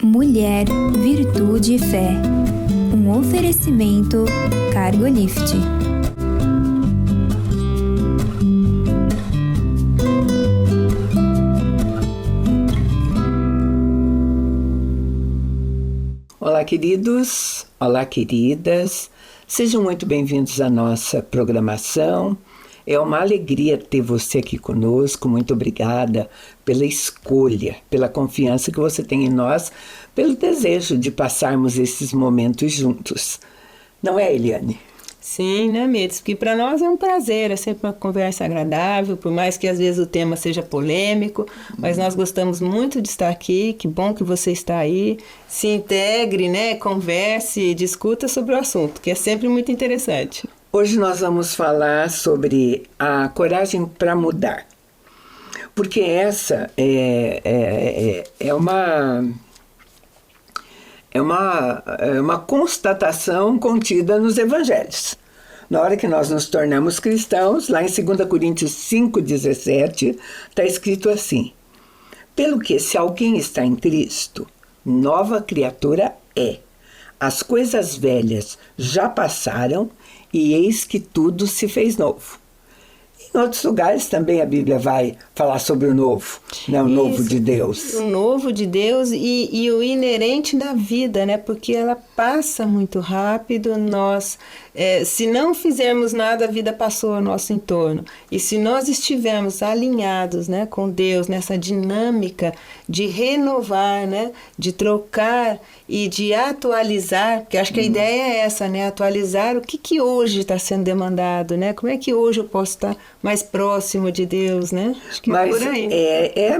Mulher, Virtude e Fé. Um oferecimento Cargolift. Olá, queridos, olá, queridas, sejam muito bem-vindos à nossa programação. É uma alegria ter você aqui conosco, muito obrigada pela escolha, pela confiança que você tem em nós, pelo desejo de passarmos esses momentos juntos. Não é, Eliane? Sim, né, Mirtz? Porque para nós é um prazer, é sempre uma conversa agradável, por mais que às vezes o tema seja polêmico, mas nós gostamos muito de estar aqui, que bom que você está aí, se integre, né, converse, discuta sobre o assunto, que é sempre muito interessante. Hoje nós vamos falar sobre a coragem para mudar, porque essa é uma constatação contida nos evangelhos. Na hora que nós nos tornamos cristãos, lá em 2 Coríntios 5,17, está escrito assim: pelo que, se alguém está em Cristo, nova criatura é. As coisas velhas já passaram e eis que tudo se fez novo. Em outros lugares também a Bíblia vai falar sobre o novo, né? O novo de Deus. O novo de Deus e o inerente da vida, né? Porque ela passa muito rápido, nós, se não fizermos nada, a vida passou ao nosso entorno. E se nós estivermos alinhados, né, com Deus, nessa dinâmica de renovar, né, de trocar e de atualizar, porque acho que a ideia é essa, né? Atualizar o que hoje está sendo demandado, né? Como é que hoje eu posso estar mais próximo de Deus, né? Acho que mas é por aí.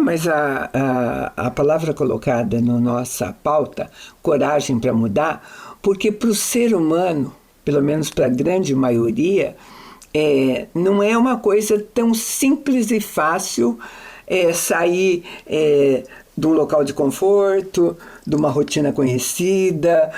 Mas a palavra colocada na nossa pauta, coragem para mudar, porque para o ser humano, pelo menos para a grande maioria, não é uma coisa tão simples e fácil sair de um local de conforto, de uma rotina conhecida,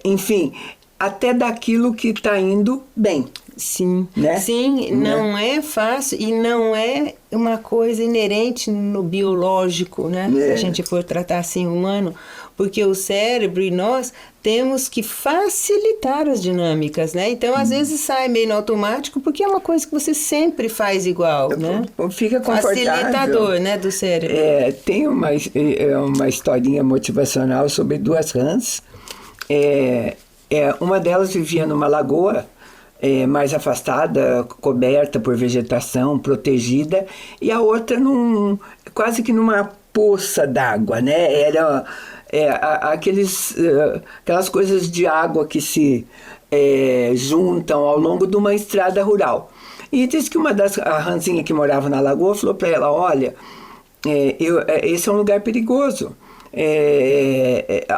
enfim, até daquilo que está indo bem. Sim, né? Sim, não é fácil e não é uma coisa inerente no biológico, né? Se a gente for tratar assim humano, porque o cérebro e nós temos que facilitar as dinâmicas, né? Então, às vezes sai meio no automático porque é uma coisa que você sempre faz igual, né? Fica confortável. Facilitador, né, do cérebro. Tem uma historinha motivacional sobre duas rãs. Uma delas vivia numa lagoa mais afastada, coberta por vegetação, protegida, e a outra quase que numa poça d'água, né? Era aquelas coisas de água que se juntam ao longo de uma estrada rural. E diz que a rãzinha que morava na lagoa falou para ela: olha, esse é um lugar perigoso.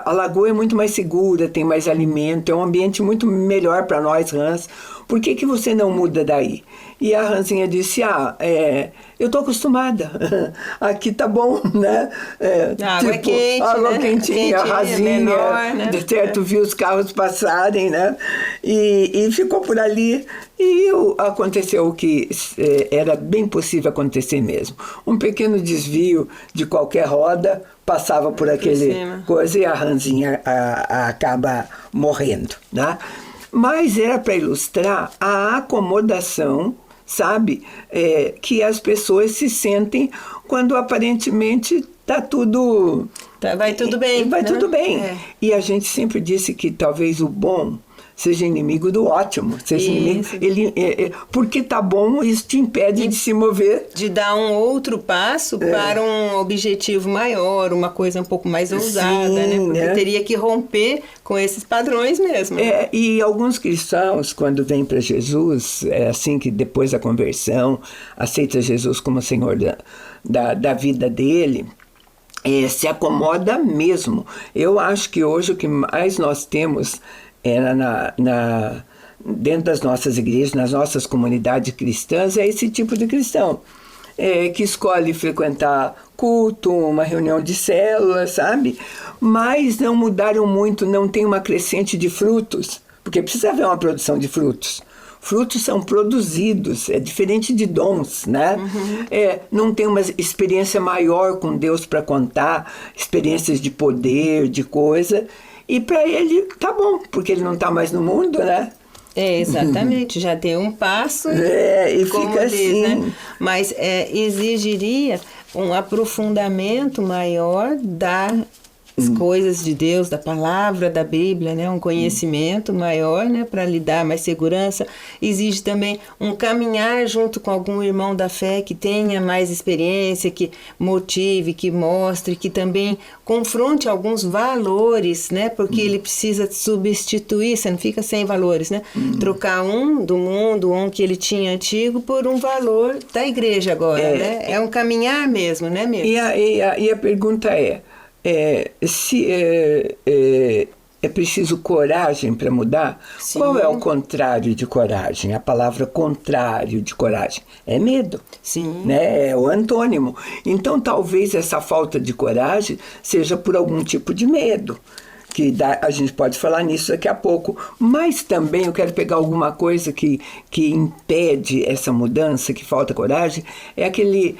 A lagoa é muito mais segura, tem mais alimento, é um ambiente muito melhor para nós rãs. Por que você não muda daí? E a rãzinha disse: eu estou acostumada, aqui tá bom, né? Água é quente, água né? quentinha, rasinha, menor, né? de certo viu os carros passarem, né? E ficou por ali. E aconteceu o que era bem possível acontecer mesmo. Um pequeno desvio de qualquer roda passava por aquele coisa e a rãzinha acaba morrendo, né? Mas era para ilustrar a acomodação, sabe, que as pessoas se sentem quando aparentemente está tudo... Vai tudo bem. Vai, né? Tudo bem. E a gente sempre disse que talvez o bom seja inimigo do ótimo. Seja inimigo, porque tá bom, isso te impede de se mover. De dar um outro passo para um objetivo maior, uma coisa um pouco mais ousada, né? Porque teria que romper com esses padrões mesmo. E alguns cristãos, quando vêm para Jesus, assim que depois da conversão, aceita Jesus como Senhor da vida dele, se acomoda mesmo. Eu acho que hoje o que mais nós temos dentro das nossas igrejas, nas nossas comunidades cristãs, é esse tipo de cristão, que escolhe frequentar culto, uma reunião de célula, sabe? Mas não mudaram muito, não tem uma crescente de frutos, porque precisa haver uma produção de frutos. Frutos são produzidos, é diferente de dons, né? Não tem uma experiência maior com Deus para contar, experiências de poder, de coisa. E para ele tá bom, porque ele não está mais no mundo, né? Exatamente, já tem um passo e como fica diz, assim. né? Mas exigiria um aprofundamento maior das coisas de Deus, da palavra, da Bíblia, né? Um conhecimento maior, né? Para lhe dar mais segurança. Exige também um caminhar junto com algum irmão da fé que tenha mais experiência, que motive, que mostre, que também confronte alguns valores, né? Porque ele precisa substituir, você não fica sem valores, né? Trocar um do mundo, um que ele tinha antigo, por um valor da igreja agora, né? É um caminhar mesmo, né, mesmo? E a pergunta se é preciso coragem para mudar? Sim. Qual é o contrário de coragem? A palavra contrário de coragem é medo. Sim. Né? É o antônimo. Então, talvez essa falta de coragem seja por algum tipo de medo. A gente pode falar nisso daqui a pouco. Mas também eu quero pegar alguma coisa que impede essa mudança, que falta coragem, é aquele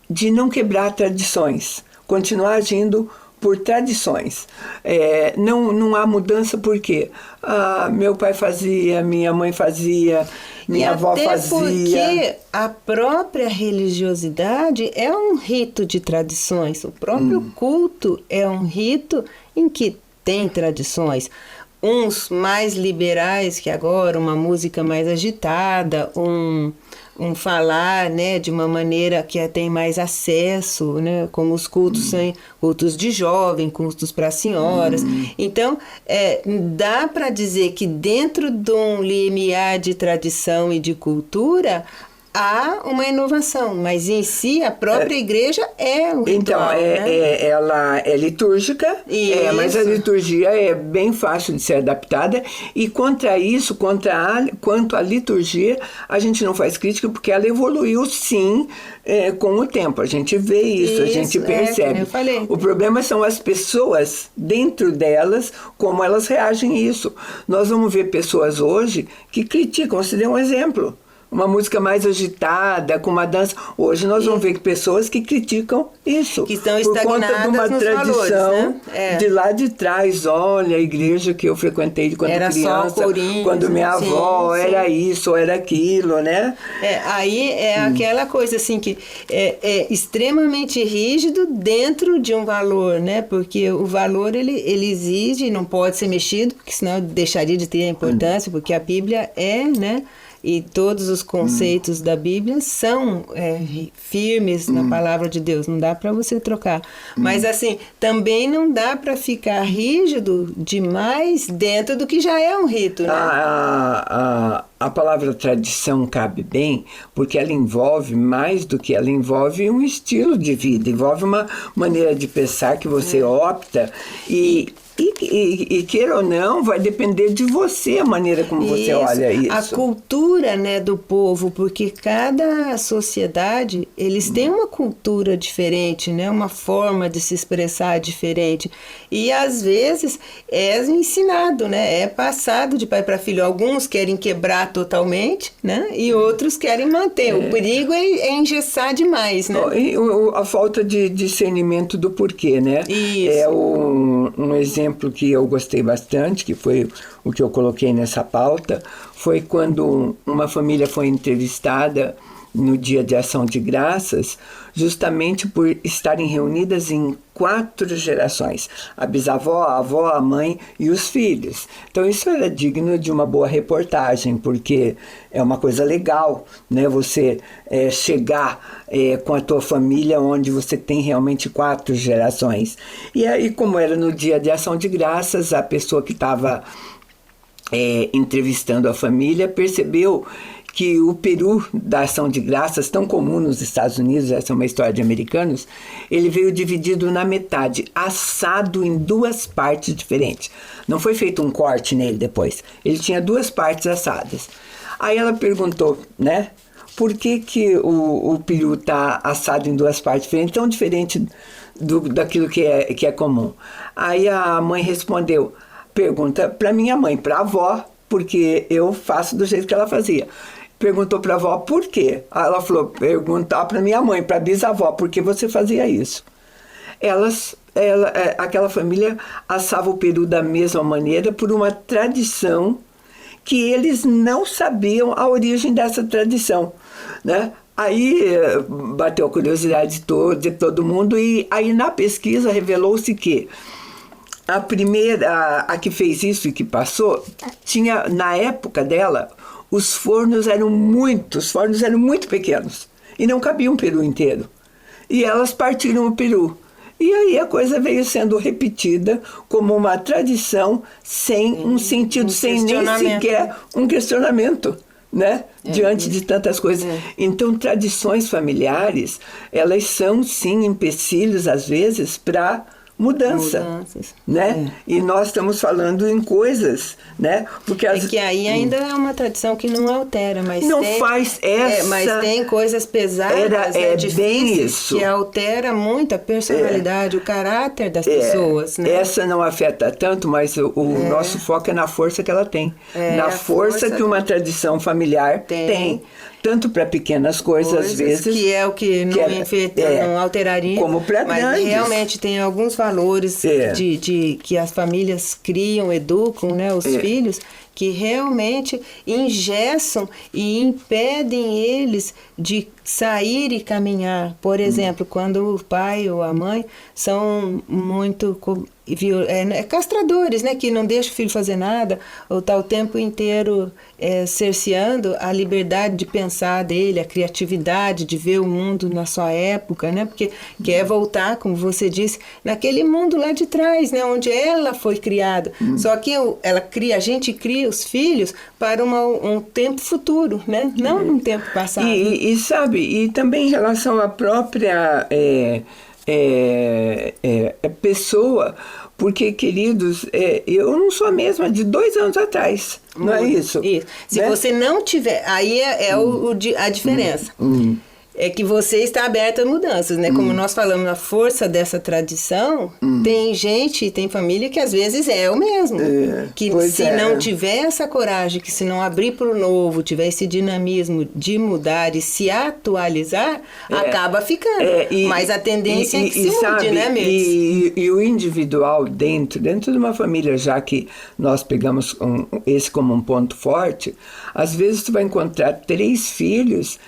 de não quebrar tradições. Continuar agindo por tradições. Não há mudança porque meu pai fazia, minha mãe fazia, minha avó fazia. Porque a própria religiosidade é um rito de tradições. O próprio culto é um rito em que tem tradições. Uns mais liberais que agora, uma música mais agitada, um falar, né, de uma maneira que tem mais acesso, né, como os cultos são cultos de jovem, cultos para senhoras. Então, dá para dizer que dentro de um limiar de tradição e de cultura há uma inovação, mas em si a própria igreja é um ritual. Então, né? ela é litúrgica, mas a liturgia é bem fácil de ser adaptada, e quanto à liturgia, a gente não faz crítica porque ela evoluiu sim com o tempo. A gente vê isso, a gente percebe. Como eu falei. O problema são as pessoas dentro delas, como elas reagem a isso. Nós vamos ver pessoas hoje que criticam. Você deu um exemplo. Uma música mais agitada, com uma dança. Hoje nós vamos ver pessoas que criticam isso. Que estão por conta de uma nos tradição valores, né? de lá de trás. Olha, a igreja que eu frequentei quando era criança, só corinhos, quando minha avó era isso, ou era aquilo, né? Aí é aquela coisa assim que é extremamente rígido dentro de um valor, né? Porque o valor ele exige, não pode ser mexido, porque senão deixaria de ter a importância, porque a Bíblia né? E todos os conceitos da Bíblia são firmes na palavra de Deus, não dá para você trocar. Mas assim, também não dá para ficar rígido demais dentro do que já é um rito, né? A palavra tradição cabe bem, porque ela envolve mais do que ela envolve um estilo de vida, envolve uma maneira de pensar que você opta e queira ou não, vai depender de você a maneira como você olha isso. A cultura, né, do povo, porque cada sociedade, eles têm uma cultura diferente, né, uma forma de se expressar diferente. E às vezes é ensinado, né, é passado de pai para filho. Alguns querem quebrar totalmente, né, e outros querem manter. O perigo é engessar demais, né? A falta de discernimento do porquê, né? Isso. É um exemplo que eu gostei bastante, que foi o que eu coloquei nessa pauta, foi quando uma família foi entrevistada no Dia de Ação de Graças, justamente por estarem reunidas em 4 gerações, a bisavó, a avó, a mãe e os filhos. Então isso era digno de uma boa reportagem, porque é uma coisa legal, né? Você chegar com a tua família onde você tem realmente 4 gerações. E aí, como era no Dia de Ação de Graças, a pessoa que estava entrevistando a família percebeu que o peru da Ação de Graças, tão comum nos Estados Unidos, essa é uma história de americanos, ele veio dividido na metade, assado em 2 partes diferentes. Não foi feito um corte nele depois, ele tinha 2 partes assadas. Aí ela perguntou, né, por que o peru está assado em 2 partes diferentes, tão diferente daquilo que é comum? Aí a mãe respondeu, pergunta para minha mãe, para a avó, porque eu faço do jeito que ela fazia. Perguntou para a avó por quê. Ela falou, perguntar para minha mãe, para a bisavó, por que você fazia isso? Aquela família assava o peru da mesma maneira por uma tradição que eles não sabiam a origem dessa tradição, né? Aí bateu a curiosidade de todo mundo, e aí na pesquisa revelou-se que a primeira, a que fez isso e que passou, tinha, na época dela, os fornos eram muito pequenos e não cabia um peru inteiro. E elas partiram o peru. E aí a coisa veio sendo repetida como uma tradição sem um sentido, sem nem sequer um questionamento, né? Diante de tantas coisas. Então, tradições familiares, elas são, sim, empecilhos, às vezes, para mudanças, né? E nós estamos falando em coisas, né? Porque que aí ainda é uma tradição que não altera, mas não faz essa... mas tem coisas pesadas, bem isso, que altera muito a personalidade, o caráter das pessoas, né? Essa não afeta tanto, mas o nosso foco é na força que ela tem, na força que uma tradição familiar tem. Tanto para pequenas coisas, às vezes... Que é o que não alteraria. Como para grandes. Mas realmente tem alguns valores que as famílias criam, educam, né, os filhos, que realmente engessam e impedem eles de sair e caminhar. Por exemplo, quando o pai ou a mãe são muito castradores, né, que não deixam o filho fazer nada, ou está o tempo inteiro cerceando a liberdade de pensar dele, a criatividade de ver o mundo na sua época, né, porque quer voltar, como você disse, naquele mundo lá de trás, né, onde ela foi criada. Só que a gente cria os filhos para um tempo futuro, né, não um tempo passado. E sabe, e também em relação à própria pessoa, porque, queridos, eu não sou a mesma de 2 anos atrás, não é isso? Isso. Se né? você não tiver, aí a diferença. É que você está aberto a mudanças, né? Como nós falamos, a força dessa tradição, tem família que às vezes é o mesmo. Que se não tiver essa coragem, que se não abrir para o novo, tiver esse dinamismo de mudar e se atualizar, acaba ficando. Mas a tendência é que se mude, né, Mirtz? E o individual dentro de uma família, já que nós pegamos esse como um ponto forte, às vezes tu vai encontrar 3 filhos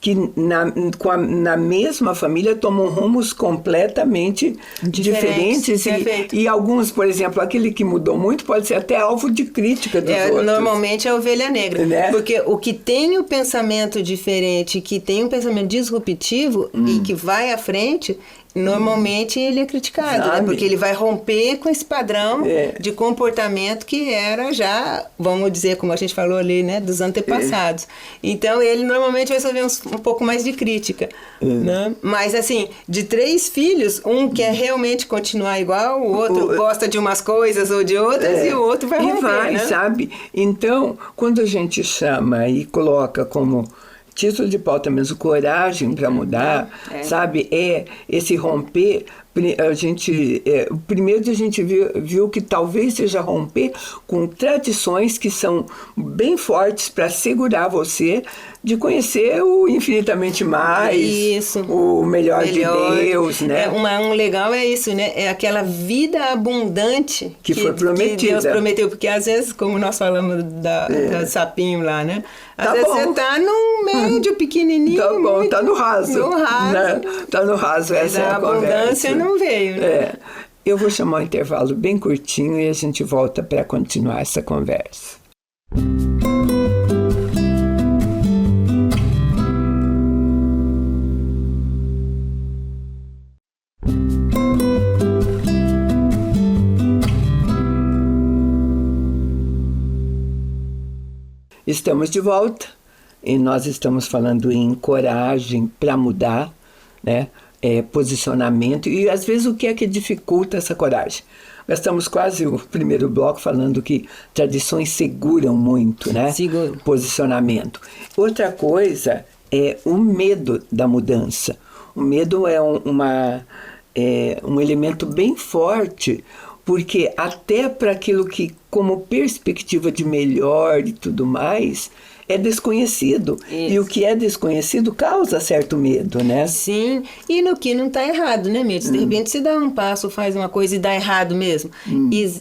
que na mesma família tomam rumos completamente diferentes. E alguns, por exemplo, aquele que mudou muito pode ser até alvo de crítica dos outros. Normalmente é a ovelha negra. Né? Porque o que tem o pensamento diferente, que tem um pensamento disruptivo e que vai à frente, normalmente ele é criticado, né? Porque ele vai romper com esse padrão de comportamento que era já, vamos dizer, como a gente falou ali, né, dos antepassados. Então ele normalmente vai sofrer um pouco mais de crítica. Né? Mas assim, de 3 filhos, um quer realmente continuar igual, o outro gosta de umas coisas ou de outras, e o outro vai romper, né? Sabe? Então, quando a gente chama e coloca como título de pauta mesmo, coragem para mudar, sabe? Esse romper. O primeiro a gente viu que talvez seja romper com tradições que são bem fortes para segurar você de conhecer o infinitamente mais, o melhor de Deus, né? Um legal é isso, né? É aquela vida abundante que foi prometida. Que Deus prometeu, porque às vezes, como nós falamos da sapinho lá, né? Às vezes você tá num médio pequenininho. Tá bom, tá no raso. No raso. Né? Tá no raso, essa é a abundância conversa. Não veio, né? Eu vou chamar um intervalo bem curtinho e a gente volta para continuar essa conversa. Estamos de volta e nós estamos falando em coragem para mudar, né? Posicionamento e às vezes o que é que dificulta essa coragem. Gastamos quase o primeiro bloco falando que tradições seguram muito, né? Seguro. Posicionamento. Outra coisa é o medo da mudança. O medo é um elemento bem forte porque até para aquilo que, como perspectiva de melhor e tudo mais, é desconhecido. Isso. E o que é desconhecido causa certo medo, né? Sim, e no que não está errado, né, Mirtz? De repente você dá um passo, faz uma coisa e dá errado mesmo.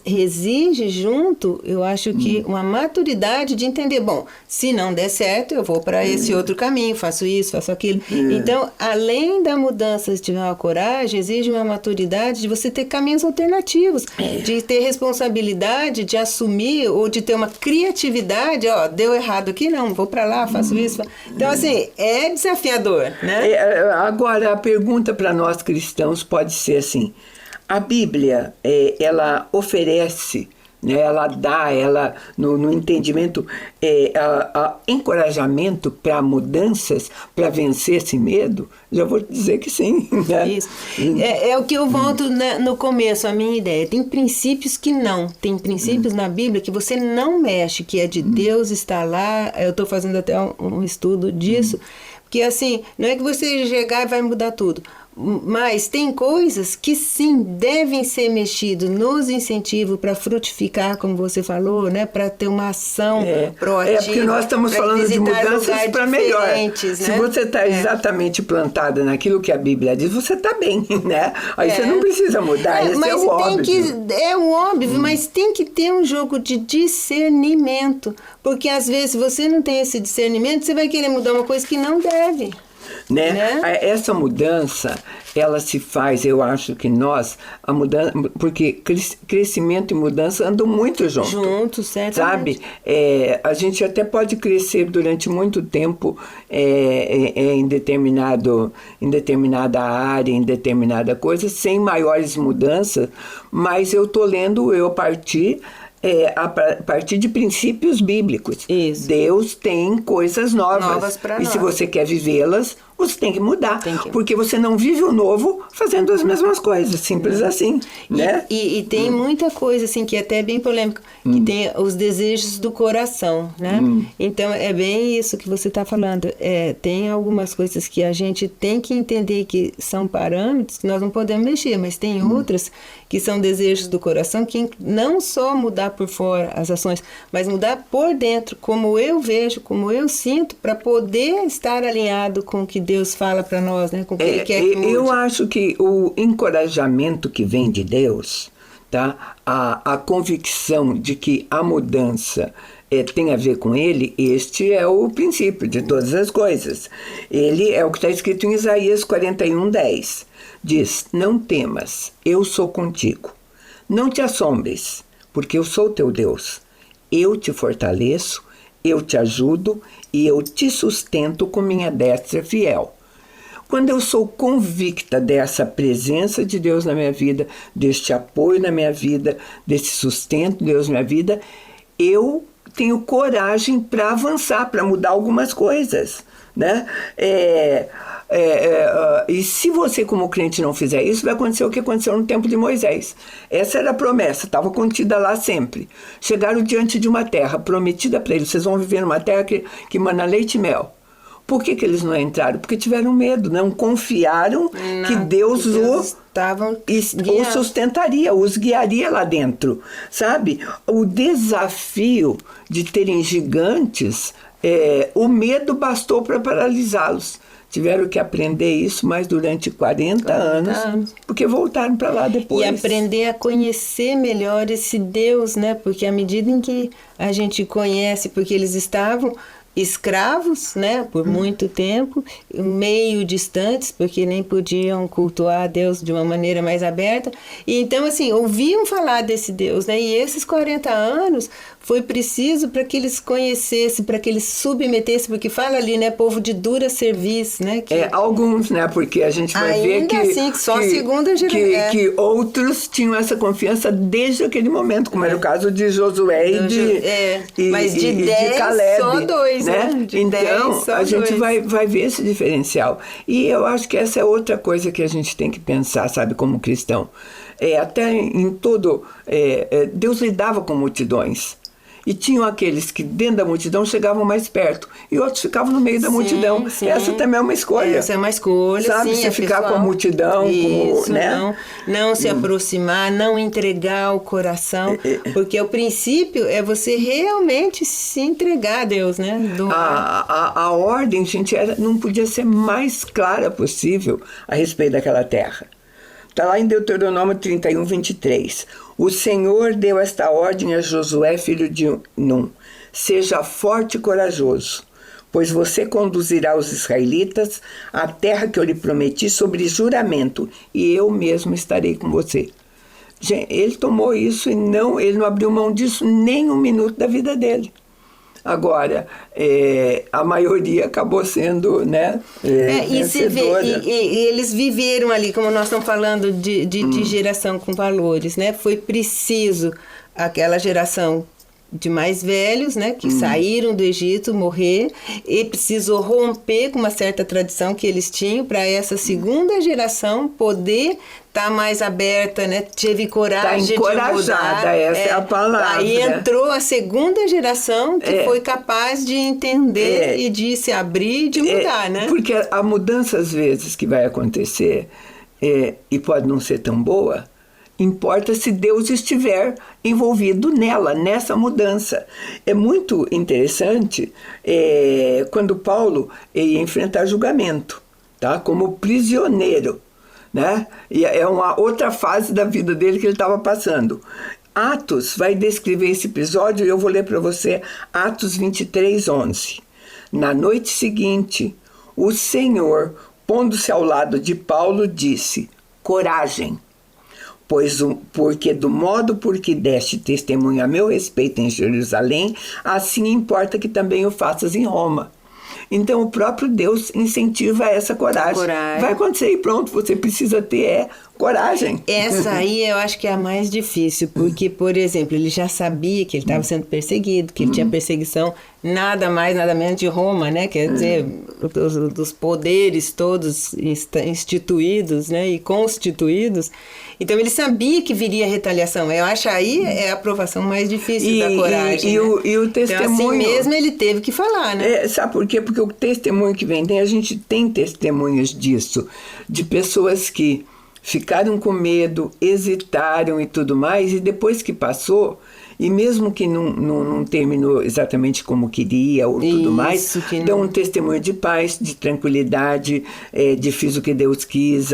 Exige junto, eu acho que uma maturidade de entender, bom, se não der certo, eu vou para esse outro caminho, faço isso, faço aquilo. Então, além da mudança, se tiver uma coragem, exige uma maturidade de você ter caminhos alternativos, de ter responsabilidade, de assumir ou de ter uma criatividade, ó, deu errado aqui, não, vou para lá, faço isso. Então, assim, é desafiador, né? Agora, a pergunta para nós cristãos pode ser assim: a Bíblia, ela oferece, né, ela dá, ela no entendimento, encorajamento para mudanças, para vencer esse medo? Já vou dizer que sim. Né? Isso. É o que eu volto no começo, a minha ideia. Tem princípios que não. Tem princípios na Bíblia que você não mexe, que é de Deus, está lá. Eu estou fazendo até um estudo disso. Porque assim, não é que você chegar e vai mudar tudo. Mas tem coisas que sim devem ser mexidas nos incentivos para frutificar, como você falou, né? Para ter uma ação proativa. Porque nós estamos falando de mudanças para melhor. Né? Se você está exatamente plantada naquilo que a Bíblia diz, você está bem, né? Aí você não precisa mudar, esse é o óbvio. É o óbvio, mas tem que ter um jogo de discernimento. Porque às vezes, se você não tem esse discernimento, você vai querer mudar uma coisa que não deve. Né? Essa mudança, ela se faz, eu acho que nós, a mudança, porque crescimento e mudança andam muito juntos. Juntos, certamente. Sabe? A gente até pode crescer durante muito tempo em determinada área, em determinada coisa, sem maiores mudanças, mas eu estou lendo a partir de princípios bíblicos. Isso. Deus tem coisas novas para nós. E se você quer vivê-las, você tem que mudar. Porque você não vive o novo fazendo as mesmas coisas. Simples assim. Né? E tem muita coisa assim, que é até bem polêmico, que tem os desejos do coração. Né? Então, é bem isso que você está falando. Tem algumas coisas que a gente tem que entender que são parâmetros que nós não podemos mexer, mas tem outras que são desejos do coração, que não só mudar por fora as ações, mas mudar por dentro, como eu vejo, como eu sinto, para poder estar alinhado com o que Deus fala para nós, né? Com o que Ele quer que mude. Eu acho que o encorajamento que vem de Deus, tá? A convicção de que a mudança tem a ver com Ele, este é o princípio de todas as coisas. Ele é o que está escrito em Isaías 41:10. Diz: não temas, eu sou contigo. Não te assombres, porque eu sou teu Deus. Eu te fortaleço, eu te ajudo e eu te sustento com minha destra fiel. Quando eu sou convicta dessa presença de Deus na minha vida, deste apoio na minha vida, desse sustento de Deus na minha vida, eu tenho coragem para avançar, para mudar algumas coisas, né? E se você, como crente, não fizer isso, vai acontecer o que aconteceu no tempo de Moisés. Essa era a promessa, estava contida lá sempre. Chegaram diante de uma terra prometida para eles: vocês vão viver numa terra que mana leite e mel. Por que eles não entraram? Porque tiveram medo, não confiaram que Deus os sustentaria, os guiaria lá dentro, sabe? O desafio de terem gigantes, o medo bastou para paralisá-los. Tiveram que aprender isso, mas durante 40 anos, porque voltaram para lá depois. E aprender a conhecer melhor esse Deus, né? Porque à medida em que a gente conhece, porque eles estavam escravos, né, por muito tempo, meio distantes, porque nem podiam cultuar a Deus de uma maneira mais aberta. E então, assim, ouviam falar desse Deus, né? E esses 40 anos foi preciso para que eles conhecessem, para que eles submetessem, porque fala ali, né, povo de dura serviço, né? Que... alguns, né, porque a gente vai ver que... Ainda assim, que só a segunda geração. Que outros tinham essa confiança desde aquele momento, como era o caso de Josué mas de 10, de Caleb, só 2, né? De então, 10, a gente vai ver esse diferencial. E eu acho que essa é outra coisa que a gente tem que pensar, sabe, como cristão. Até em todo... Deus lidava com multidões. E tinham aqueles que dentro da multidão chegavam mais perto e outros ficavam no meio da multidão. Sim. Essa também é uma escolha. Essa é uma escolha, sabe? sim. Você ficar pessoal, com a multidão, isso, né? Não se aproximar, não entregar o coração, porque o princípio é você realmente se entregar a Deus, né? A ordem, gente, não podia ser mais clara possível a respeito daquela terra. Está lá em Deuteronômio 31, 23. O Senhor deu esta ordem a Josué, filho de Num. Seja forte e corajoso, pois você conduzirá os israelitas à terra que eu lhe prometi sobre juramento, e eu mesmo estarei com você. Gente, ele tomou isso e ele não abriu mão disso nem um minuto da vida dele. Agora, a maioria acabou sendo, né, vencedora. E eles viveram ali, como nós estamos falando de geração com valores, né? Foi preciso aquela geração de mais velhos, né, que saíram do Egito, morrer, e precisou romper com uma certa tradição que eles tinham para essa segunda geração poder estar mais aberta, né, teve coragem de mudar. Está encorajada, essa é a palavra. Aí entrou a segunda geração que foi capaz de entender e de se abrir e de mudar, né? Porque a mudança, às vezes, que vai acontecer, e pode não ser tão boa, importa se Deus estiver envolvido nessa mudança. É muito interessante quando Paulo ia enfrentar julgamento, tá? Como prisioneiro, né? E é uma outra fase da vida dele que ele estava passando. Atos vai descrever esse episódio e eu vou ler para você Atos 23, 11. Na noite seguinte, o Senhor, pondo-se ao lado de Paulo, disse: coragem, porque do modo por que deste testemunho a meu respeito em Jerusalém, assim importa que também o faças em Roma. Então o próprio Deus incentiva essa coragem. Vai acontecer e pronto, você precisa ter coragem. Essa aí eu acho que é a mais difícil, porque, por exemplo, ele já sabia que ele estava sendo perseguido, que ele tinha perseguição nada mais, nada menos de Roma, né? Quer dizer, dos poderes todos instituídos, né? E constituídos. Então ele sabia que viria retaliação. Eu acho aí a aprovação mais difícil da coragem. E o testemunho. Então, assim mesmo ele teve que falar, né? Sabe por quê? Porque o testemunho que vem, a gente tem testemunhos disso, de pessoas que ficaram com medo, hesitaram e tudo mais, e depois que passou, e mesmo que não terminou exatamente como queria ou tudo mais, dão um testemunho de paz, de tranquilidade, de fiz o que Deus quis,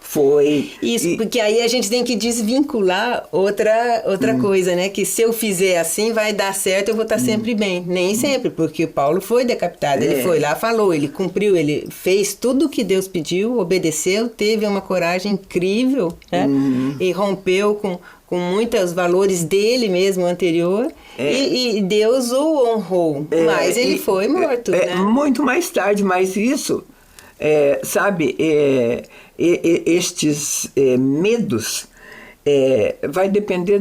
foi... Isso, porque aí a gente tem que desvincular outra coisa, né? Que se eu fizer assim, vai dar certo, eu vou estar sempre bem. Nem sempre, porque Paulo foi decapitado, ele foi lá, falou, ele cumpriu, ele fez tudo o que Deus pediu, obedeceu, teve uma coragem incrível, né? E rompeu com muitos valores dele mesmo anterior, e Deus o honrou, mas ele foi morto, né? Muito mais tarde, mas isso, sabe, estes medos vai depender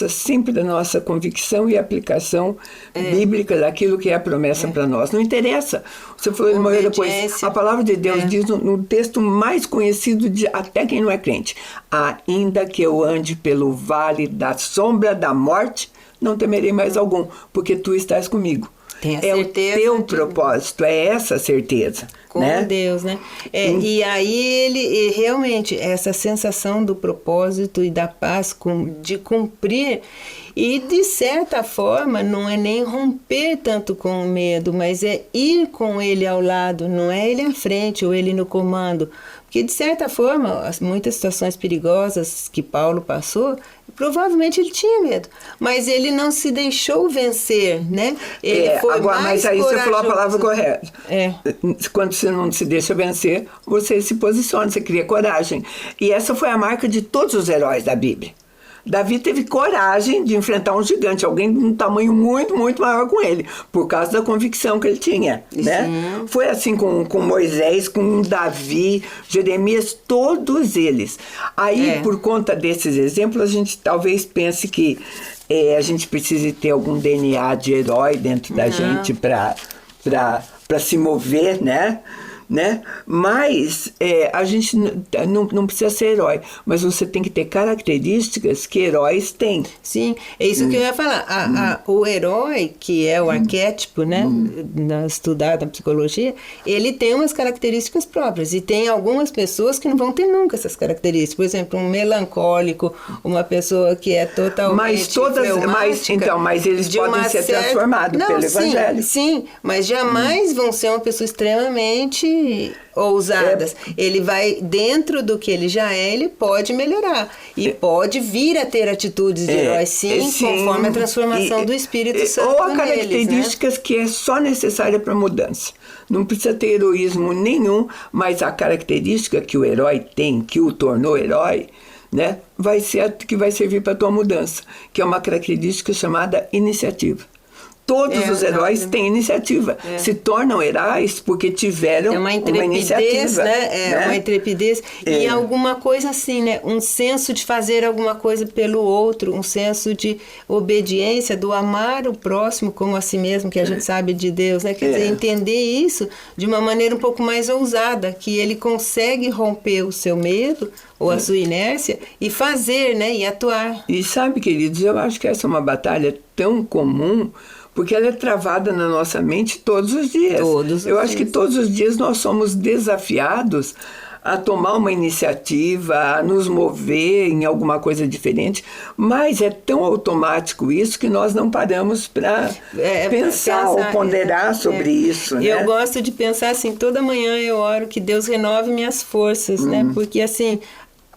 sempre da nossa convicção e aplicação bíblica daquilo que é a promessa para nós. Não interessa. Você falou de morrer depois. A palavra de Deus diz no texto mais conhecido de até quem não é crente: ainda que eu ande pelo vale da sombra da morte, não temerei mais algum, porque tu estás comigo. É o teu propósito, é essa certeza. Com Deus, né? E aí ele realmente, essa sensação do propósito e da paz de cumprir, e de certa forma não é nem romper tanto com o medo, mas é ir com ele ao lado, não é ele à frente ou ele no comando. Porque, de certa forma, muitas situações perigosas que Paulo passou, provavelmente ele tinha medo. Mas ele não se deixou vencer, né? Ele foi mais mas aí corajoso. você falou a palavra correta. Quando você não se deixa vencer, você se posiciona, você cria coragem. E essa foi a marca de todos os heróis da Bíblia. Davi teve coragem de enfrentar um gigante, alguém de um tamanho muito, muito maior com ele, por causa da convicção que ele tinha, né? Foi assim com Moisés, com Davi, Jeremias, todos eles. Aí, por conta desses exemplos, a gente talvez pense que a gente precise ter algum DNA de herói dentro da gente para se mover, né? né? Mas a gente não precisa ser herói, mas você tem que ter características que heróis têm. Sim, é isso que eu ia falar. O herói, que é o arquétipo, né, estudado na psicologia, ele tem umas características próprias, e tem algumas pessoas que não vão ter nunca essas características. Por exemplo, um melancólico, uma pessoa que é totalmente mas eles podem ser transformados pelo Evangelho. Sim, mas jamais vão ser uma pessoa extremamente ousadas. Ele vai, dentro do que ele já é, ele pode melhorar. E pode vir a ter atitudes de herói, sim, conforme a transformação do Espírito Santo ou a neles, características, né, que é só necessária para a mudança. Não precisa ter heroísmo nenhum, mas a característica que o herói tem, que o tornou herói, né, vai ser a que vai servir para a tua mudança, que é uma característica chamada iniciativa. Todos os heróis têm iniciativa, se tornam heróis porque tiveram uma iniciativa. Né? Uma intrepidez e alguma coisa assim, né? Um senso de fazer alguma coisa pelo outro, um senso de obediência, do amar o próximo como a si mesmo, que a gente sabe de Deus, né? Quer dizer, entender isso de uma maneira um pouco mais ousada, que ele consegue romper o seu medo ou a sua inércia e fazer, né? E atuar. E sabe, queridos, eu acho que essa é uma batalha tão comum, porque ela é travada na nossa mente todos os dias. Eu acho que todos os dias nós somos desafiados a tomar uma iniciativa, a nos mover em alguma coisa diferente, mas é tão automático isso que nós não paramos para pensar ou ponderar sobre isso. Né? Eu gosto de pensar assim, toda manhã eu oro que Deus renove minhas forças, né? Porque assim,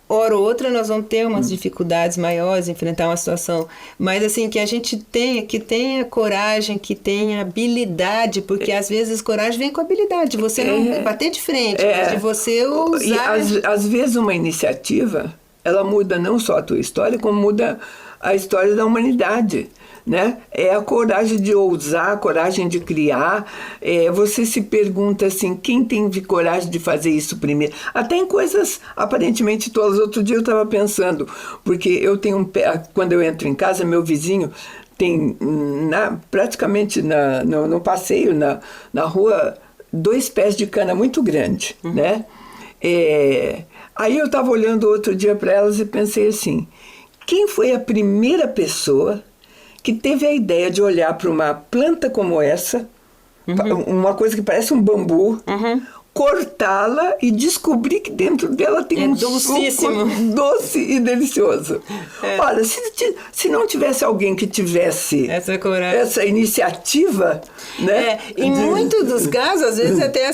hora ou outra nós vamos ter umas dificuldades maiores, enfrentar uma situação, mas assim, que a gente tenha coragem, que tenha habilidade, porque às vezes coragem vem com habilidade, você não bater de frente, mas de você usar. E às vezes uma iniciativa, ela muda não só a tua história, como muda a história da humanidade. Né? É a coragem de ousar, a coragem de criar. Você se pergunta assim, quem teve coragem de fazer isso primeiro? Até em coisas aparentemente tolas. Outro dia eu estava pensando, porque eu tenho quando eu entro em casa, meu vizinho tem praticamente no passeio, na rua, 2 pés de cana muito grande. Né? Aí eu estava olhando outro dia para elas e pensei assim, quem foi a primeira pessoa que teve a ideia de olhar para uma planta como essa, uma coisa que parece um bambu, cortá-la e descobrir que dentro dela tem um suco doce e delicioso. Olha, se não tivesse alguém que tivesse essa iniciativa, né? Em muitos dos casos, às vezes até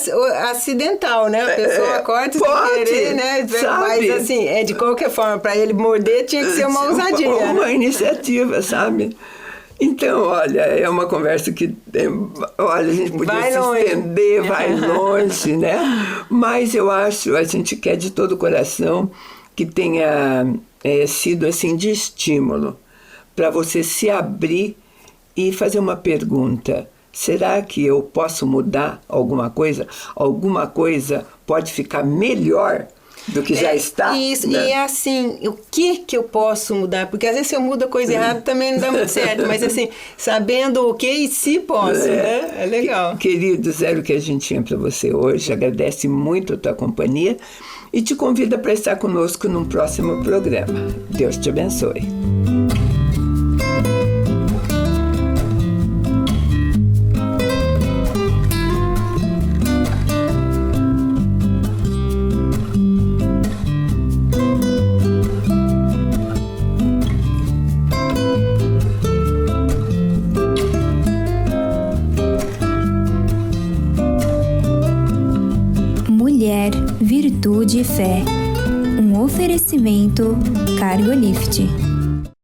acidental, né? A pessoa corta sem querer, né? Sabe? Mas assim, de qualquer forma, para ele morder tinha que ser uma ousadia. Uma iniciativa, sabe? Então, olha, é uma conversa que, olha, a gente podia estender, vai longe, né? Mas eu acho, a gente quer de todo o coração que tenha sido, assim, de estímulo para você se abrir e fazer uma pergunta. Será que eu posso mudar alguma coisa? Alguma coisa pode ficar melhor do que já está? Isso, né? E assim, o que eu posso mudar? Porque às vezes se eu mudo a coisa errada também não dá muito certo, mas assim, sabendo o que e se posso, né? É legal. Queridos, era o que a gente tinha para você hoje, agradece muito a tua companhia e te convida para estar conosco num próximo programa. Deus te abençoe. Virtude e Fé. Um oferecimento Cargolift.